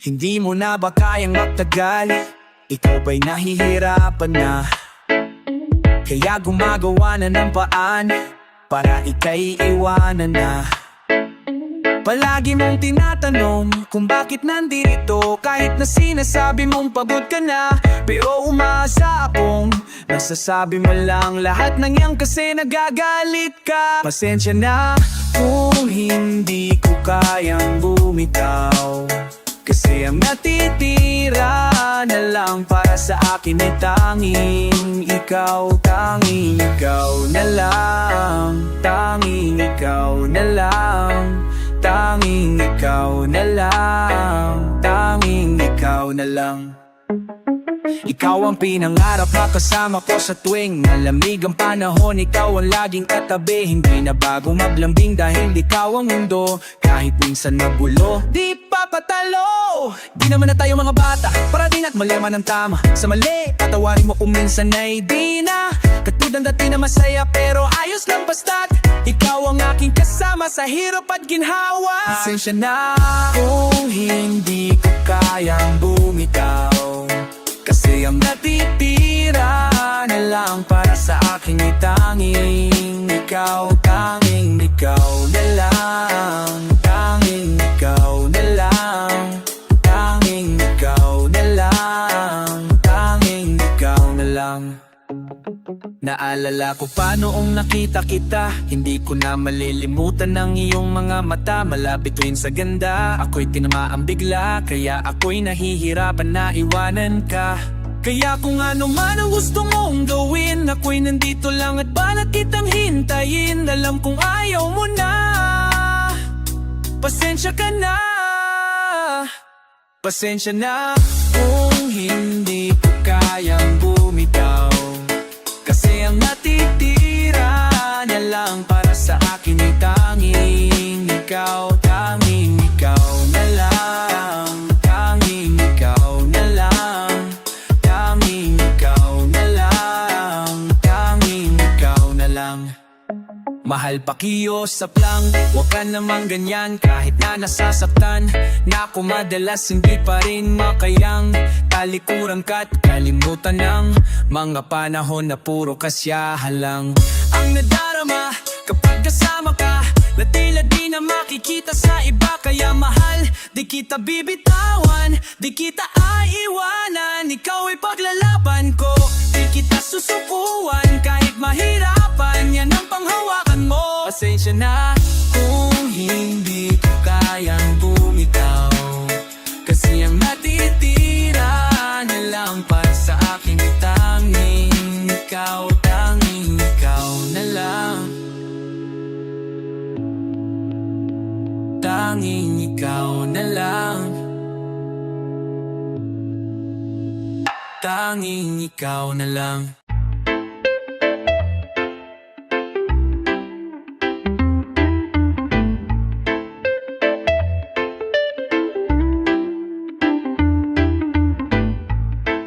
Hindi mo na ba kayang magtagal? Ikaw ba'y nahihirapan na? Kaya gumagawa na ng paan para ika'y iwanan na. Palagi mong tinatanong kung bakit nandito, kahit na sinasabi mong pagod ka na. Pero umaasa akong nasasabi mo lang lahat ng yan kasi nagagalit ka. Pasensya na kung hindi ko kayang bumitaw, kasi ang natitira na lang para sa akin ay tanging ikaw. Tanging ikaw na lang, tanging ikaw na lang, tanging ikaw na lang, tanging ikaw na lang. Ikaw ang pinangarap na kasama ko sa tuwing malamig ang panahon. Ikaw ang laging katabi, hindi na bago maglambing dahil ikaw ang mundo. Kahit minsan magulo, di papatalo. Di naman na tayo mga bata para din at malema ng tama sa mali. Patawarin mo kung minsan ay di na katulad dati na masaya, pero ayos lang basta't ikaw ang aking kasama sa hirap at ginhawa. Pasensya na kung hindi ko kayang bumitaw, kasi ang natitira na lang para sa akin ay tanging ikaw. Tanging ikaw na lang, tanging ikaw na lang, tanging ikaw na lang, tanging ikaw na lang. Naalala ko pa noong nakita kita, hindi ko na malilimutan ang iyong mga mata. Malapit rin sa ganda, ako'y tinamaan bigla, kaya ako'y nahihirapan na iwanan ka. Kaya kung ano man ang gusto mong gawin, ako'y nandito lang at balat kitang hintayin. Alam kong ayaw mo na, pasensya ka na. Pasensya na kung hindi ko kayang bumitaw, kasi ang natitira na lang para sa akin ay tanging ikaw. Tanging ikaw na lang, tanging ikaw na lang, tanging ikaw na lang, tanging ikaw na lang. Mahal pa kiyosap lang, huwag ka namang ganyan. Kahit na nasasaktan na ako madalas, hindi pa rin makayang talikuran ka't kalimutan ng mga panahon na puro kasyahan lang. Ang nadarama kapag kasama ka, na tila di na makikita sa iba. Kaya mahal, di kita bibitawan, di kita aiwanan. Ikaw ay paglalaban ko, di kita susukuan. Kahit mahirapan, yan ang panghawakan mo. Pasensya na kung hindi ko kayang bumitaw, kasi ang natitira na lang para sa akin ay tanging ikaw. Tanging ikaw na lang, tanging ikaw na lang, tanging ikaw na lang.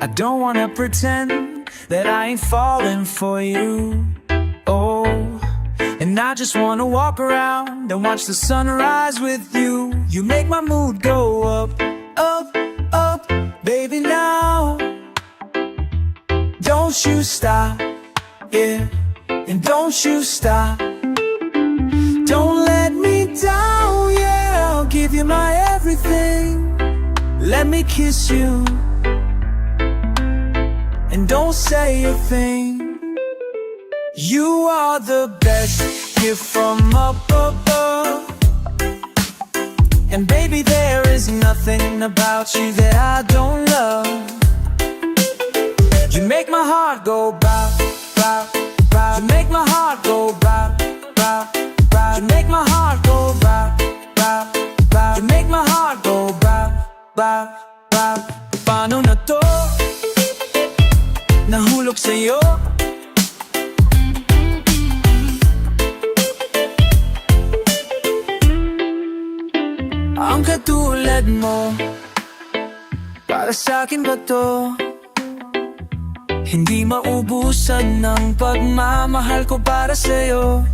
I don't wanna pretend that I ain't falling for you, oh. And I just wanna walk around and watch the sunrise with you. You make my mood go up, up, up, baby now. Don't you stop, yeah, and don't you stop. Don't let me down, yeah, I'll give you my everything. Let me kiss you, and don't say a thing. You are the best gift from up above, and baby there is nothing about you that I don't love. You make my heart go bow, bow, bow. You make my heart go bow, bow, bow. You make my heart go bow, bow, bow. You make my heart go bow, bow, bow. Paano na to? Nahulog sa'yo. Ang katulad mo, para sa'kin ba to? Hindi maubusan ng pagmamahal ko para sa'yo.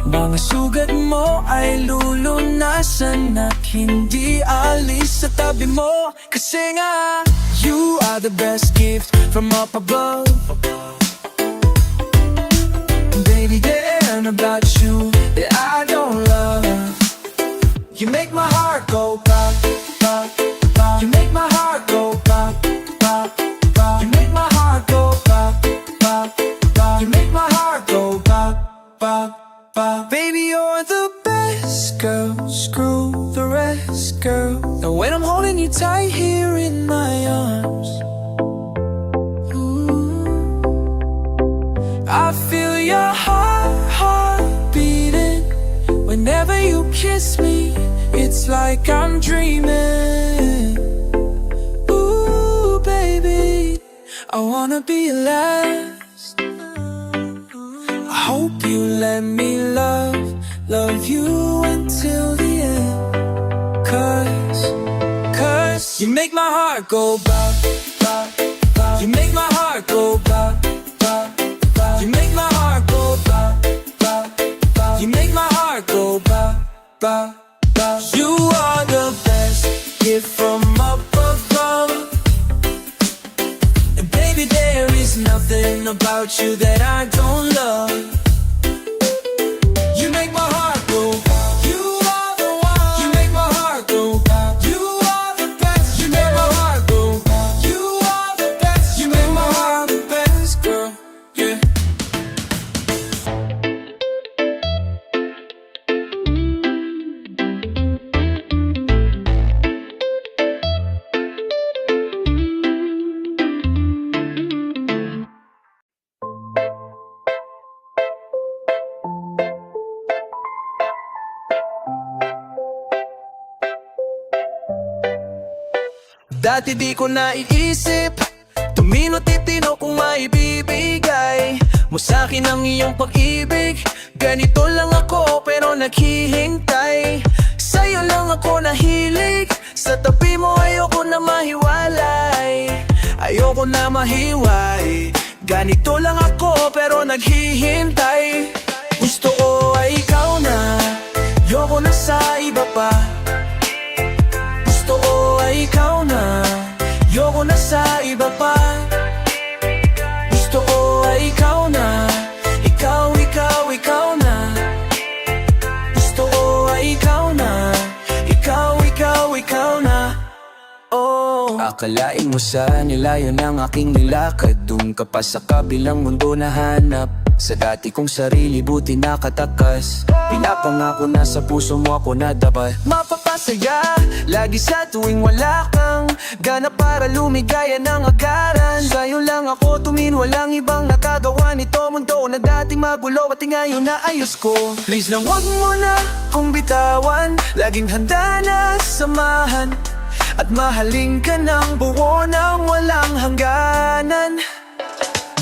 Mga sugat mo ay lulunasan at hindi alis sa tabi mo. Kasi nga, you are the best gift from up above. Baby, there ain't about you that I don't love. You make my heart go pop, pop, pop. You make my heart go pop, pop, pop. You make my heart go pop, pop, pop. You make my heart go pop, pop, pop. Baby, you're the best girl. Screw the rest, girl. And when I'm holding you tight here in my arms, I feel your heart beating. Whenever you kiss me, it's like I'm dreaming. Ooh, baby, I wanna be your last. I hope you let me love you until the end. Cause you make my heart go bop, bop, bop. You make my heart go bop, bop, bop. You make my heart go bop, bop, bop. You make my heart go bop, bop, bop. You are the best gift from up above. And baby, there is nothing about you that I don't love. You make my heart go bop. You are the one. You make my heart go bop. You are the best. You make my heart go bop. You are the best. You make my heart the best, girl. Yeah. Dati di ko naiisip, tumino titino kung maibibigay mo sa'kin ang iyong pag-ibig. Ganito lang ako pero naghihintay, sa'yo lang ako nahilig. Sa tabi mo ayoko na mahiwalay, ayoko na mahiwalay. Ganito lang ako pero naghihintay. Gusto ko ay ikaw na, ayoko na sa iba pa. Gusto ko ay ikaw na, ayoko na sa iba pa. Gusto ko ay ikaw na, ikaw, ikaw, ikaw na. Gusto ko ay ikaw na, ikaw, ikaw, ikaw na. Oh, akalain mo sa nilayo ng aking nilakad. Doon ka pa sa kabilang mundo nahanap sa dati kong sarili, buti nakatakas. Pinapangako na sa puso mo ako na dapat mapapasaya lagi sa tuwing wala kang gana para lumigaya ng agaran. Sa'yo lang ako tumingin, walang ibang nakagawa nito mundo na dating magulo at ngayon na ayos ko. Please lang wag mo na kung bitawan, laging handa na samahan at mahalin ka ng buo ng walang hangganan.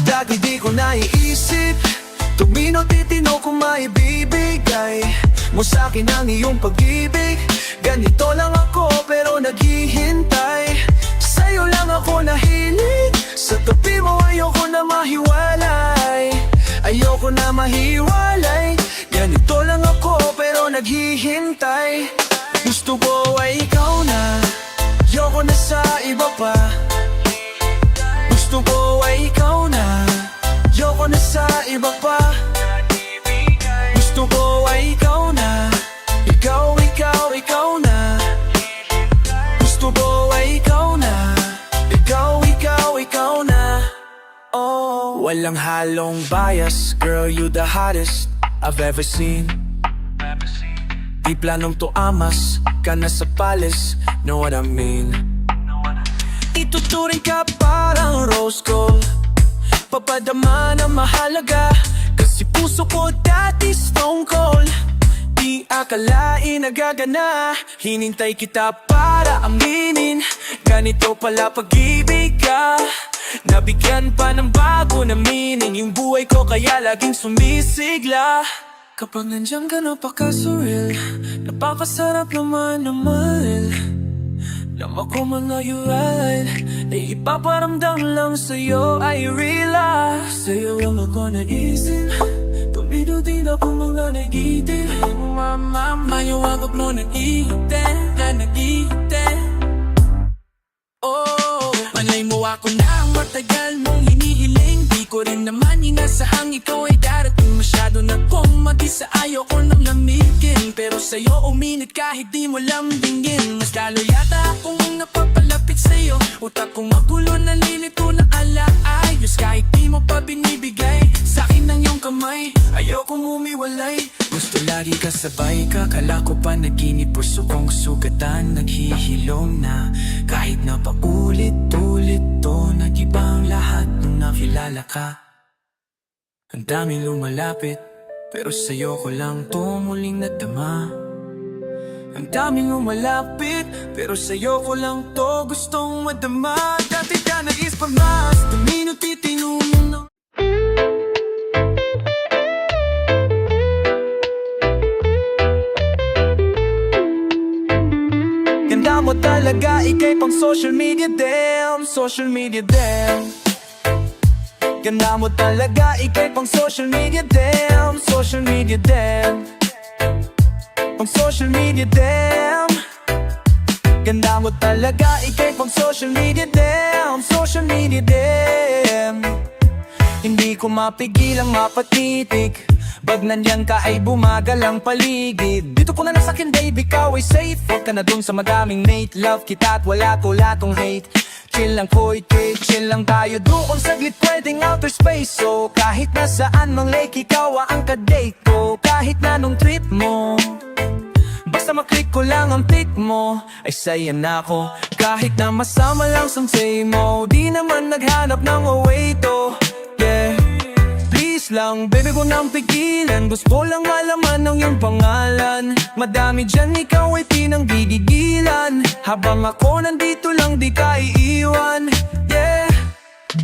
Dati di ko naiisip, tumino titino kung maibibigay mo sa'kin ang iyong pag-ibig. Ganito lang ako pero naghihintay, sa'yo lang ako nahilig. Sa tabi mo ayoko na mahiwalay, ayoko na mahiwalay. Ganito lang ako pero naghihintay. Gusto ko ay ikaw na, ayoko na sa iba pa. Gusto ko ay ikaw na, ayoko na sa iba pa. Gusto ko ay ikaw na, ikaw, ikaw, ikaw na. Gusto ko ay ikaw na, ikaw, ikaw, ikaw na. Oh, walang halong bias, girl, you the hottest I've ever seen. Di planong to amas ka na sa palace, know what I mean? Ituturing ka parang rose gold, papadama na mahalaga. Kasi puso ko dati stone cold, di akalain nagagana. Hinintay kita para aminin, ganito pala pag-ibig ka. Nabigyan pa ng bago na meaning yung buhay ko, kaya laging sumisigla. Kapag nandiyan ka napaka-surreal, napakasarap naman na mahal. Naman ko man na you right, ay ipaparamdam lang sa'yo. I realize sa'yo lang ako naisip, Pinutin ako mga nagitin Mayawagap mo nag-iitin Na nag-iitin Oh, malay mo ako na ang matagal mong hinihiling Di ko rin naman inasahang ikaw ay darating Masyado na kong mag-isa, ayoko nang lamigin Pero sa'yo uminit kahit di mo lambingin Mas lalo yata akong napapalapit sa'yo Utak kong magulo, nalilito na alaayos Kahit di mo pa binibigay sa'kin ng iyong kamay Ayokong umiwalay Gusto lagi kasabay ka, kala ko pa naginip Puso kong sugatan, naghihilom na Kahit na paulit-ulit to Nag-iba ang lahat nung nakilala ka Ang daming lumalapit Pero sa'yo ko lang to muling nadama Ang daming lumalapit Pero sa'yo ko lang to gustong madama Dati ka nag-ispamas Tuminuti tinunong Ganda mo talaga, ikay pang social media damn Social media damn Ganda mo talaga, ikay pang social media damn Social media damn Pang social media damn Ganda mo talaga, ikay pang social media damn Social media damn Hindi ko mapigilang mapatitig Pag nandyan ka ay bumagal ang paligid Dito ko na lang sa'kin baby, ikaw ay safe Huwag ka na dun sa madaming mate Love kita at wala ko latong hate Chill lang ko, chill lang tayo doon saglit pwedeng outer space So kahit nasaan mang lake, ikaw ang kadate ko Kahit na nung trip mo Basta maklik ko lang ang pic mo Ay saya na ako Kahit na masama lang sa same mo Di naman naghanap ng away to Yeah Please lang, baby ko nang pigilan Gusto lang malaman ng iyong pangalan Madami dyan, ikaw ay pinanggigigilan Habang ako nandito lang, di ka iiwan Yeah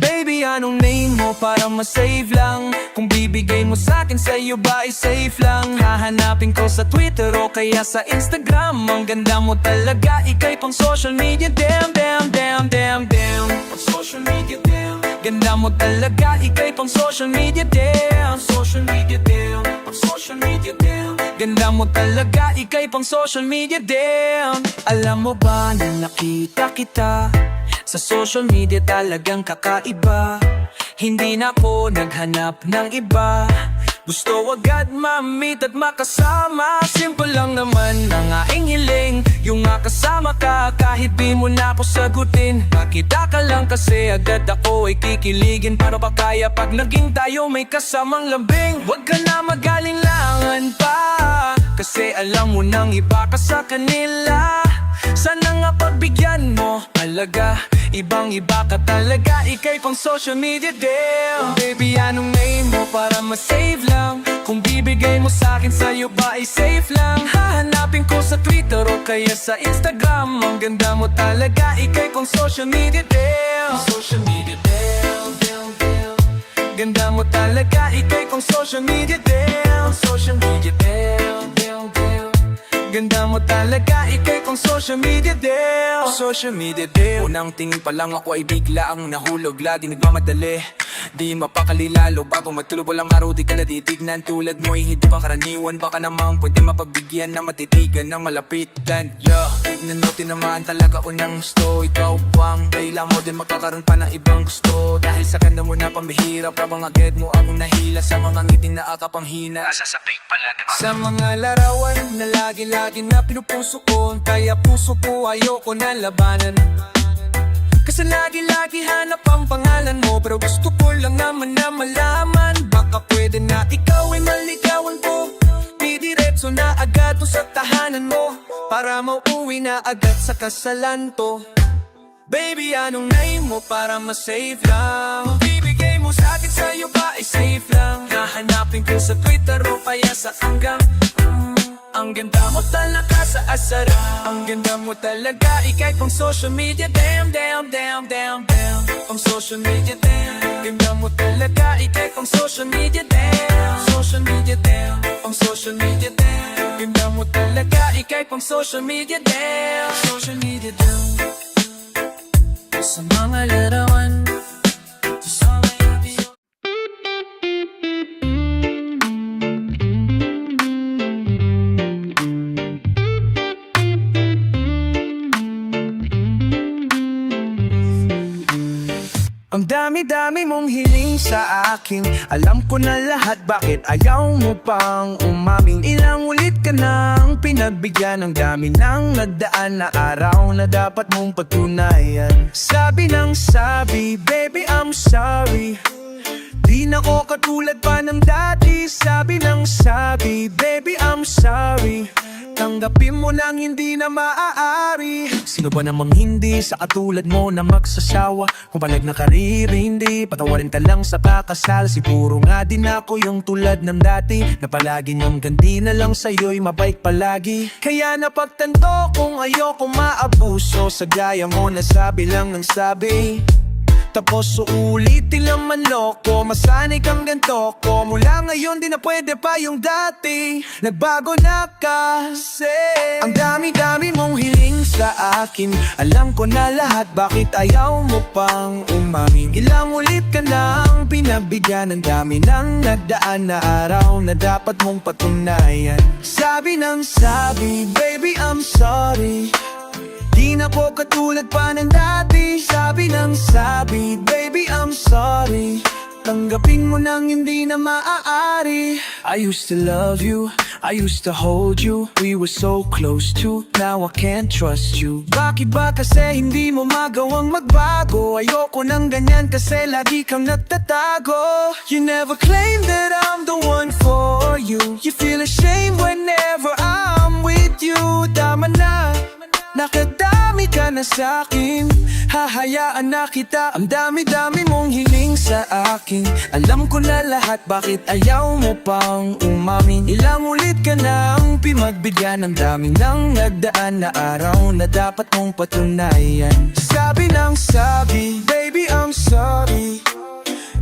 Baby, anong name mo para ma-save lang? Kung bibigay mo sa'kin, sa'yo ba ay safe lang? Hahanapin ko sa Twitter o kaya sa Instagram Ang ganda mo talaga, ikay pang social media Damn, damn, damn, damn, damn Pang social media, damn Ganda mo talaga, ikay pang social media Damn, social media, damn Pang social media, damn Ganda mo talaga, ikay pang social media Damn Alam mo ba na nakita kita sa social media talagang kakaiba Hindi na ako naghanap ng iba Gusto agad ma-meet at makasama Simple lang naman ang aking hiling Yung makasama ka kahit di mo na ako sagutin Makita ka lang kasi agad ako ay kikiligin Paano ba kaya pag naging tayo may kasamang lambing Huwag ka na magalinlangan pa Kasi alam mo nang iba ka sa kanila Sana nga pagbigyan mo alaga Ibang iba ka talaga, ikay pang social media damn Baby, anong name mo para ma-save lang? Kung bibigay mo sa'kin, sa'yo ba ay safe lang? Hahanapin ko sa Twitter o kaya sa Instagram Ang ganda mo talaga, ikay pang social media damn Social media damn, damn, damn Ganda mo talaga, ikay pang social media damn Social media damn, damn, damn Ganda mo talaga, ikay pang social media damn Social media damn Unang tingin pa lang ako ay bigla ang nahulog Lagi nagmamadali, di mapakali lalo Bago matulog walang araw di ka natitignan Tulad mo ay hindi pa karaniwan Baka naman pwede mapagbigyan na matitigan ng malapitan Yeah, tignan mo tinamaan talaga unang gusto Ikaw bang kailan mo din magkakaroon pa ng ibang gusto Dahil sa kanda mo na pambihira Prabang agad mo akong nahila Sa mga ngiting na akapanghina Sasapig pala sa mga larawan na lagi-lagi na pinupuso ko Kaya puso ko ayoko na labanan Kasi lagi-lagi hanap ang pangalan mo Pero gusto ko lang naman na malaman Baka pwede na ikaw ay maligawan ko Didiretso na agad to sa tahanan mo Para mauwi na agad sa kasalan to Baby, anong name mo para ma-save lang? Kung bibigay mo sa'kin, sa'yo ba ay safe lang? Hahanapin ko sa Twitter o kaya sa hanggang Ang ganda mo talaga sa asara Ang ganda mo talaga, ikay pang social media Damn, damn, damn, damn, damn Pang social media, damn Ganda mo talaga, ikay pang social media Damn, social media, damn Pang social media, damn Ganda mo talaga, ikay pang social media Damn, social media, damn Sa mga larawan Sa mga Ang dami-dami mong hiling sa akin. Alam ko na lahat, bakit ayaw mo pang umamin? Ilang ulit ka nang pinagbigyan. Ang dami nang nagdaan na araw na dapat mong patunayan. Sabi ng sabi, baby I'm sorry. Di na ko katulad pa ng dati. Sabi ng sabi, baby I'm sorry. Tanggapin mo nang hindi na maaari. Sino ba namang hindi sa katulad mo na magsasawa? Kung palag na karir, hindi patawarin ka lang sa pakasal. Siguro nga din ako yung tulad ng dati, na palagi niyang gandi na lang sa'yo'y mabait palagi. Kaya napagtanto kung ayoko maabuso, sa gaya mo na sabi lang ng sabi. Tapos uulitin lang manloko, masanay kang ganto ko. Mula ngayon di na pwede pa yung dati, nagbago na kasi. Ang dami-dami mong hiling sa akin. Alam ko na lahat, bakit ayaw mo pang umamin? Ilang ulit ka nang pinagbigyan. Ang dami nang nagdaan na araw na dapat mong patunayan. Sabi ng sabi, baby I'm sorry. Di na ko katulad pa ng dati. Sabi ng sabi, baby I'm sorry. Tanggapin mo nang hindi na maaari. I used to love you, I used to hold you. We were so close to, now I can't trust you. Bakit ba kasi hindi mo magawang magbago? Ayoko nang ganyan kasi lagi kang nagtatago. You never claim that I'm the one for you. You feel ashamed whenever I'm with you. Tama na, nakadami ka na sa'kin. Hahayaan na kita. Ang dami-dami mong hiling sa akin. Alam ko na lahat, bakit ayaw mo pang umamin? Ilang ulit ka nang pinagbigyan. Ang dami nang nagdaan na araw na dapat mong patunayan. Sabi ng sabi, baby I'm sorry.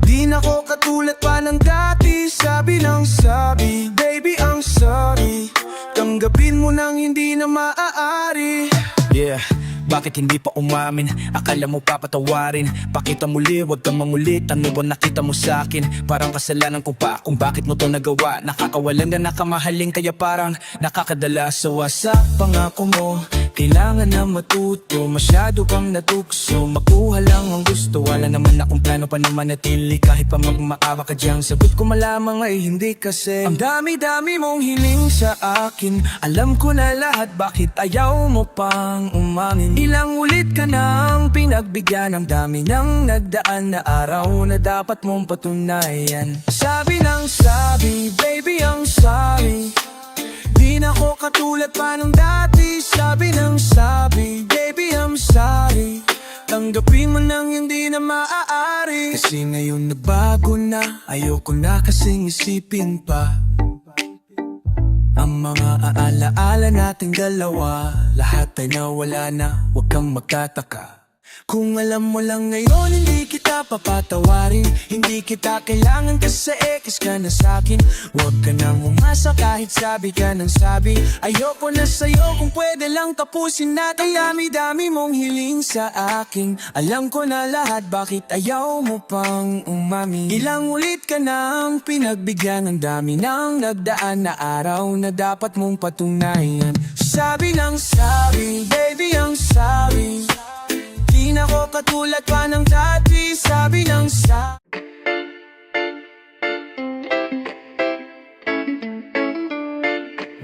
Di na ko katulad pa ng dati. Sabi ng sabi, baby I'm sorry. Tanggapin mo nang hindi na maaari. Yeah, bakit hindi pa umamin? Akala mo papatawarin. Pakita muli, wag kang mangulit. Ano ba nakita mo sa'kin? Parang kasalanan ko pa kung bakit mo to nagawa. Nakakawalan na nakamahaling, kaya parang nakakadala sawa sa pangako mo. Kailangan na matuto, masyado kang natukso. Makuha lang ang gusto, wala naman akong plano pa na manatili. Kahit pa magmakawa ka diyang sagot ko malamang ay hindi kasi. Ang dami-dami mong hiling sa akin. Alam ko na lahat, bakit ayaw mo pang umamin? Ilang ulit ka nang pinagbigyan. Ang dami nang nagdaan na araw na dapat mong patunayan. Sabi ng sabi, baby I'm sorry. Di na ko katulad pa ng dati. Sabi ng sabi, baby I'm sorry. Tanggapin mo nang hindi na maaari. Kasi ngayon nagbago na, ayoko na kasing isipin pa ang mga aala-ala nating dalawa. Lahat ay nawala na, huwag kang magtataka. Kung alam mo lang ngayon, hindi kita papatawarin. Hindi kita kailangan kasi ekis ka na sa'kin. Huwag ka nang umasa kahit sabi ka ng sabi. Ayoko na sa'yo, kung pwede lang tapusin natin. Dami-dami mong hiling sa akin. Alam ko na lahat, bakit ayaw mo pang umamin? Ilang ulit ka nang pinagbigyan. Ang dami nang nagdaan na araw na dapat mong patunayan. Sabi ng sabi, baby I'm sorry. Di na ko katulad pa ng dati. Sabi ng sabi.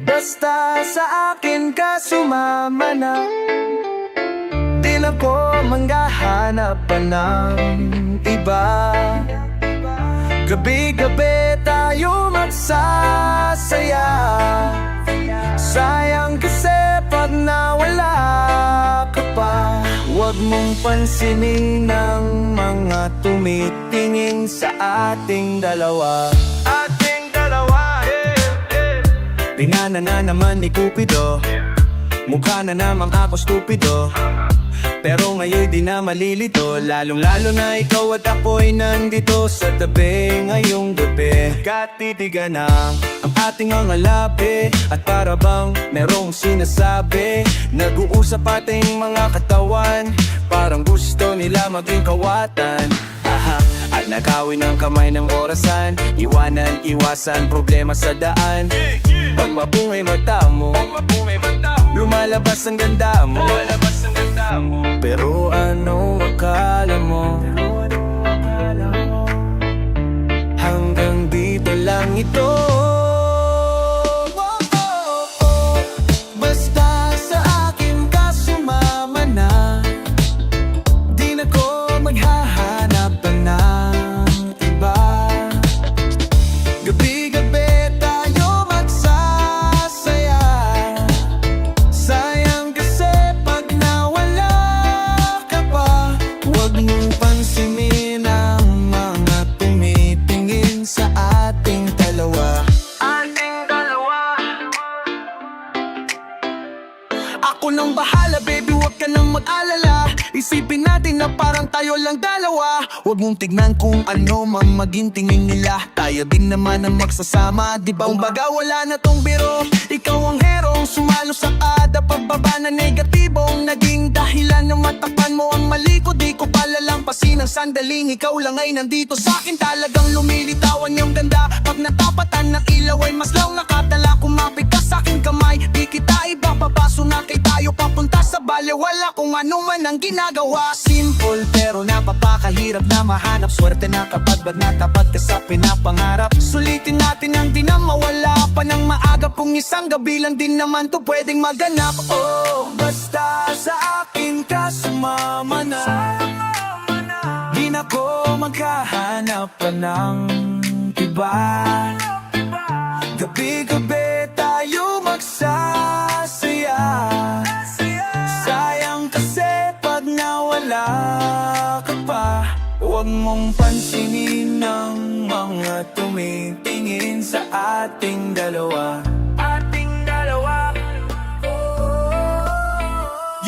Basta sa akin ka sumama na. Di na ko manghahanap pa ng iba. Gabi-gabi tayo magsasaya. Sayang kasi pag nawala ka pa. Huwag mong pansinin ng mga tumitingin sa ating dalawa. Ating dalawa, Tingnan na naman ni Cupido. Mukha na namang ako stupido. Pero ngayon di na malilito. Lalong-lalo na ikaw at ako'y nandito sa tabi ngayong gabi. Katitigan na ang ating mga labi. At para bang merong sinasabi. Nag-uusap ating mga katawan. Parang gusto nila maging kawatan. At nakawin ng kamay ng orasan. Iwanan, iwasan, problema sa daan. Pag mapungay mata mo, lumalabas ang ganda mo. Pero ano akala mo? tayo lang dalawa. Huwag mong tignan kung ano mang maging tingin nila. Tayo din naman ang magsasama, di ba? Kumbaga wala na tong biro. Ikaw ang herong sumalo sa kada pagbaba na negatibong naging dahilan ng matakpan mo ang mali ko. Di ko palalampasin ang sandaling ikaw lang ay nandito sa akin. Talagang lumilitawan yung ganda. Pag natapatan ng ilaw ay mas lang nakatala. Kumapit ka sa aking kamay, di kita iba. Papaso na kay tayo papunta sa bale. Wala kung ano man ang ginagawa. Simple pero napapakahirap na mahanap. Swerte na kapag natapat ka sa pinapangarap. Sulitin natin ang di na mawala pa ng maaga. Kung isang gabi lang din naman to pwedeng maganap. Oh, basta sa akin ka sumama na. Di na ko maghahanap pa ng iba. Gabi-gabi tayo magsasaya. Sayang kasi pag nawala ka pa. Huwag mong pansinin ng mga tumitingin sa ating dalawa.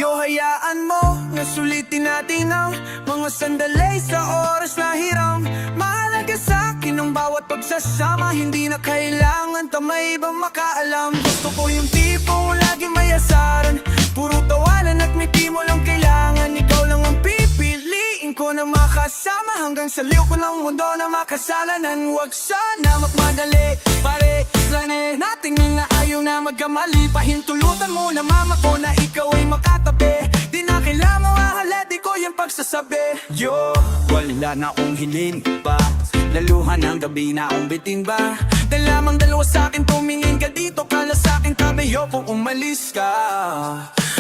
Yo, hayaan mo na sulitin natin ang mga sandali sa oras na hiram. Mahalaga sa akin ang bawat pagsasama. Hindi na kailangan tamay ba makaalam. Gusto ko yung tipong laging may asaran. Puro tawanan at ngiti mo lang kailangan. Ikaw lang ang pipiliin ko na makasama. Hanggang sa liw ko ng mundo na makasalanan. Huwag sana magmadali, pare. Sana natin nga ayaw na magkamali. Pahintulutan mo na mama ko na ikaw ay makatabi. Di na kailangan mahalati ko yung pagsasabi. Yo, wala na akong hiling pa. Laluhan ng gabi na akong bitin ba? Dalamang dalawa sa'kin tumingin ka dito. Kala sa'kin tabayo kung umalis ka.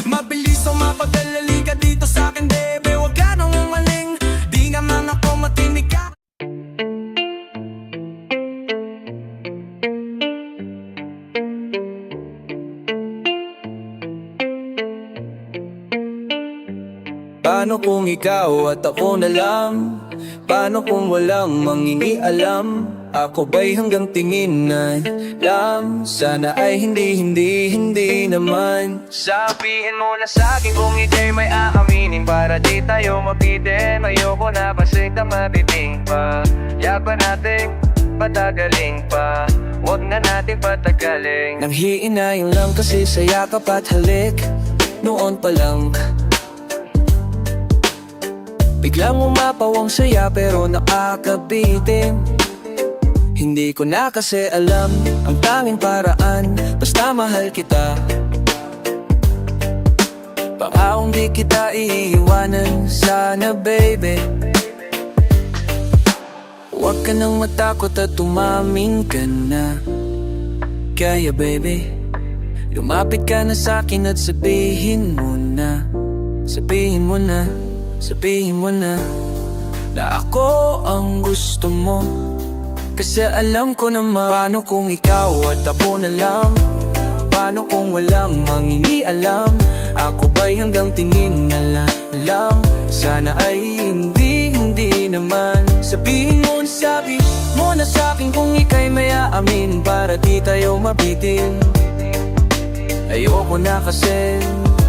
Mabilis o mapadalali ka dito sa'kin, bebe. Huwag ka nang umaling. Di naman ako matinig ka. Paano kung ikaw at ako na lang? Paano kung walang mangingialam? Ako ba'y hanggang tingin na lang? Sana ay hindi naman. Sabihin mo na sa'kin kung ika'y may aaminin. Para di tayo mabitin. Ayoko na kasi na mabiting pa. Yaban natin, patagalin pa. Huwag na natin patagalin. Nang hiinayin lang kasi sa yakap at halik. Noon pa lang biglang umapawang saya pero nakakabitin. Hindi ko na kasi alam ang tanging paraan. Basta mahal kita. Baka kung di kita iiwanan. Sana baby. Huwag ka nang matakot at umamin ka na. Kaya baby, lumapit ka na sa'kin at sabihin mo na. Sabihin mo na. Sabihin mo na ako ang gusto mo. Kasi alam ko naman. Paano kung ikaw at ako na lang? Paano kung walang mangingialam? Ako ba'y hanggang tingin na lang? Sana ay hindi naman. Sabihin mo na sabi mo na sa'kin kung ika'y may aamin. Para di tayo mabitin. Ayoko na kasi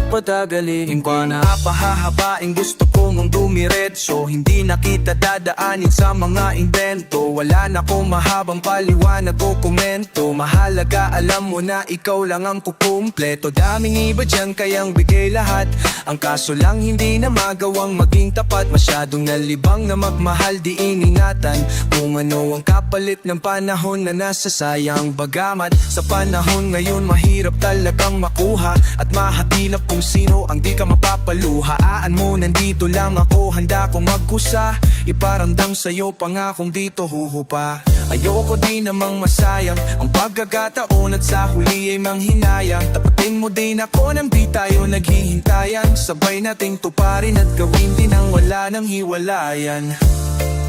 patagalin pa na pahahabain. Gusto kong dumiretso. Hindi na kita dadaanin sa mga invento. Wala na akong mahabang paliwanag o komento. Mahalaga alam mo na ikaw lang ang kukumpleto. Daming iba dyan kayang bigay lahat. Ang kaso lang hindi na magawang maging tapat. Masyadong nalibang na magmahal di iningatan. Kung ano ang kapalit ng panahon na nasasayang. Bagamat sa panahon ngayon mahirap talagang makuha. At mahatilap kung sino ang di ka mapapaluhaan mo. Nandito lang ako, handa kong magkusa. Iparamdam sa'yo pangakong dito huhupa. Ayoko din namang masayang ang pagkakataon at sa huli ay manghinayang. Tapatin mo din ako nang di tayo naghihintayan. Sabay nating tuparin at gawin din ang wala nang hiwalayan.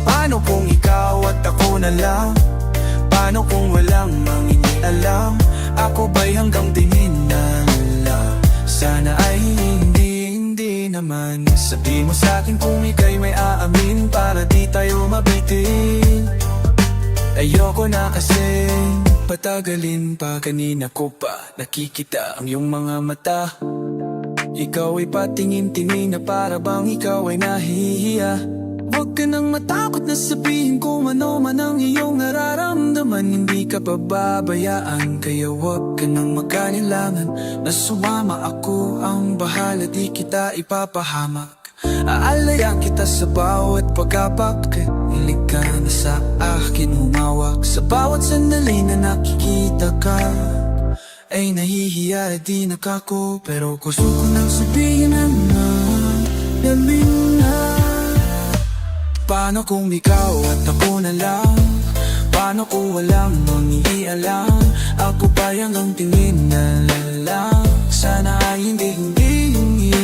Paano kung ikaw at ako na lang? Paano kung walang mangingialam? Ako ba'y hanggang tingin na lang? Sana ay hindi naman. Sabi mo sa'kin kung ika'y may aamin. Para di tayo mabitin. Ayoko na kasi patagalin pa. Kanina ko pa nakikita ang iyong mga mata. Ikaw ay patingin-tingin na para bang ikaw ay nahihiya. Huwag ka nang matakot na sabihin kung ano man ang iyong nararamdaman. Hindi ka pababayaan, kaya huwag ka nang magkanilangan na sumama. Ako ang bahala, di kita ipapahamak. Aalayan kita sa bawat pagkapakit. Halika na sa akin, humawak. Sa bawat sandali na nakikita ka ay nahihiya, di nakako. Pero gusto ko nang sabihin na galing na. Paano kung ikaw at ako na lang? Paano kung walang mangiialam? Ako pa yung ang tingin na lang. Sana ay hindi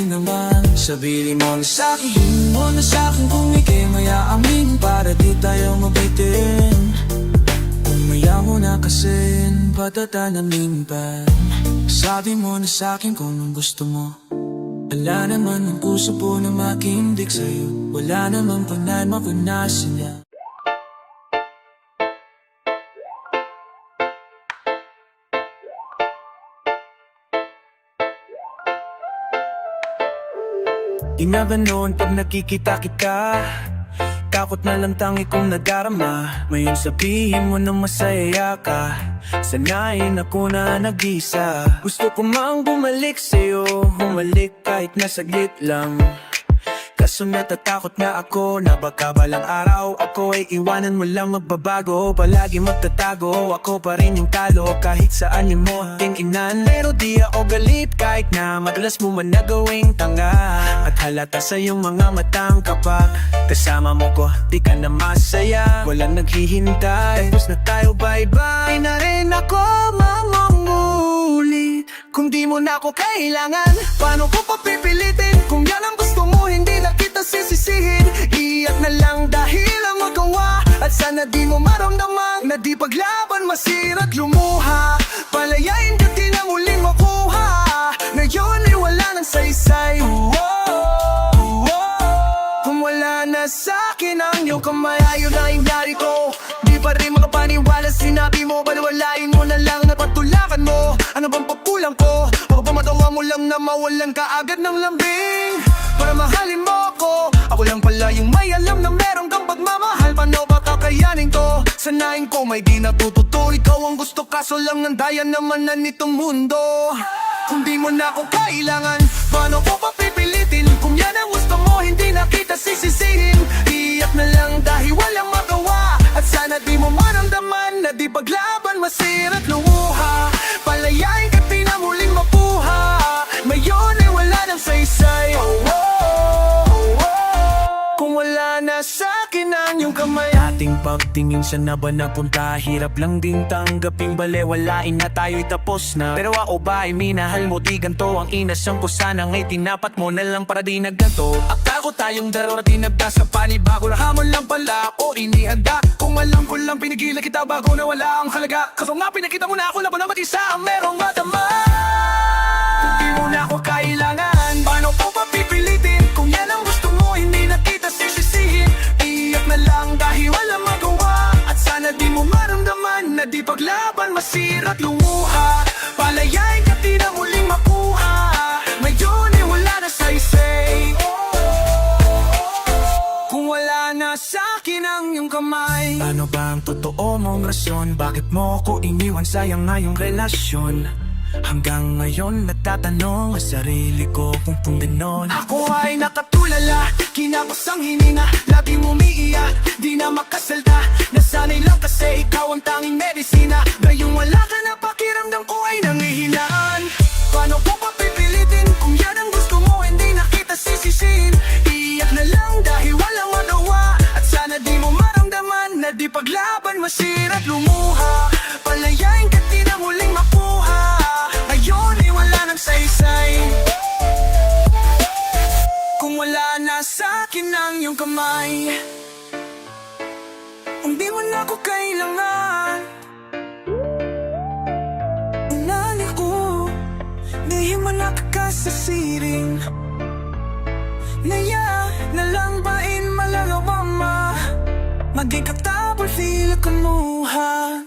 naman. Sabihin mo na sa'kin, sabihin mo na sa'kin kung ikay mayaamin para di tayo mabitin. Umaya mo na kasi patatanamin pa. Sabi mo na sa'kin kung anong gusto mo. Wala naman ang puso po na makiindig sa'yo. Wala naman panay mapunasan niya. Di na ganon pag nakikita kita. Takot na lang tangi kong nadarama. Ngayon sabihin mo na masaya ka. Sanayin ako na nag-isa. Gusto ko mang bumalik sa'yo, humalik kahit na saglit lang. Kaso natatakot na ako na baka balang araw ako ay iwanan mo lang magbabago. Palagi magtatago, ako pa rin yung talo kahit saan yung mo tingnan. Pero di ako galit kahit na madalas mo man na gawing tanga. At halata sa iyong mga matang kapag kasama mo ko, di ka na masaya. Walang naghihintay, tapos na tayo bye-bye. Na rin ako mamangulit kung di mo na ako kailangan. Paano ko papipilitin kung yan ang gusto mo? Hindi na kita sisisihin. Iyak na lang dahil ang magawa. At sana di mo maramdaman na di paglaban masira't lumuha. Palayain ka di na muling makuha. Ngayon ay wala nang saysay. Kung wala na sa'kin ang iyong kamay, ayaw na yung narito. Di pa rin makapaniwala sinabi mo. Balawalain mo na lang at patulakan mo. Ano bang papulang ko? Baka ba matawa mo lang na mawalan ka agad ng lambing para mahalin mo ko. Ako lang pala yung may alam na meron kang pagmamahal. Paano ba kakayanin ko? Sanayin ko may di natututo. Ikaw ang gusto kaso lang ang daya naman na nitong mundo. Kung di mo na ako kailangan, paano ko papipilitin? Kung yan ang gusto mo, hindi na kita sisisihin. Iyak na lang dahil walang magawa. At sana di mo maramdaman na di paglaban masira't lumuha. Palayain ka di na muling mapuha. Ngayon ay wala nang saysay. Kung wala na sa'kin ang iyong kamay. Ating pagtingin sa naba na punta, hirap lang din tanggaping balewalain na tayo'y tapos na. Pero ako ba ay minahal mo di ganto ang inasang ko? Sana nga'y tinapat mo na lang para di nagganto. Akala ko tayong dalawa na tinagda sa panibago na hamon lang pala o inihanda. Kung alam ko lang pinigilan kita bago na wala ang halaga. Kaso nga pinakita mo na ako laban na mag-isa ang merong matama. Kung di mo na ako kailangan, paano ko papipilitin? Kung yan ang gusto mo, hindi na kita sisisihin. Iyak na lang dahil walang magawa. At sana di mo maramdaman na di paglaban masira't lumuha. Palayain ka di na muling makuha. Ngayon ay wala na saysay. Kung wala na sa'kin ang iyong kamay. Ano ba ang totoo mong rasyon? Bakit mo ko iniwan? Sayang nga yung relasyon. Hanggang ngayon natatanong sa sarili ko kung ganon. Ako ay nakatulala, kinapos ang hininga. Laging umiiyak, di na makasalda. Nasanay lang kasi ikaw ang tanging medisina. Ngayong wala ka na pakiramdam ko ay nangihinaan. Paano ko papipilitin kung yan ang gusto mo? Hindi na kita sisisihin. Iyak na lang dahil walang magawa. At sana di mo maramdaman na di paglaban masira't lumuha. Palayain ka di na muling makuha. Ngayon ay wala nang saysay. Kung wala na sa'kin ang iyong kamay, kung di mo na ako kailangan, unali ko, di mo nakakasasiring. Naya na lang bain malalawama. Maging katapos sila kumuha.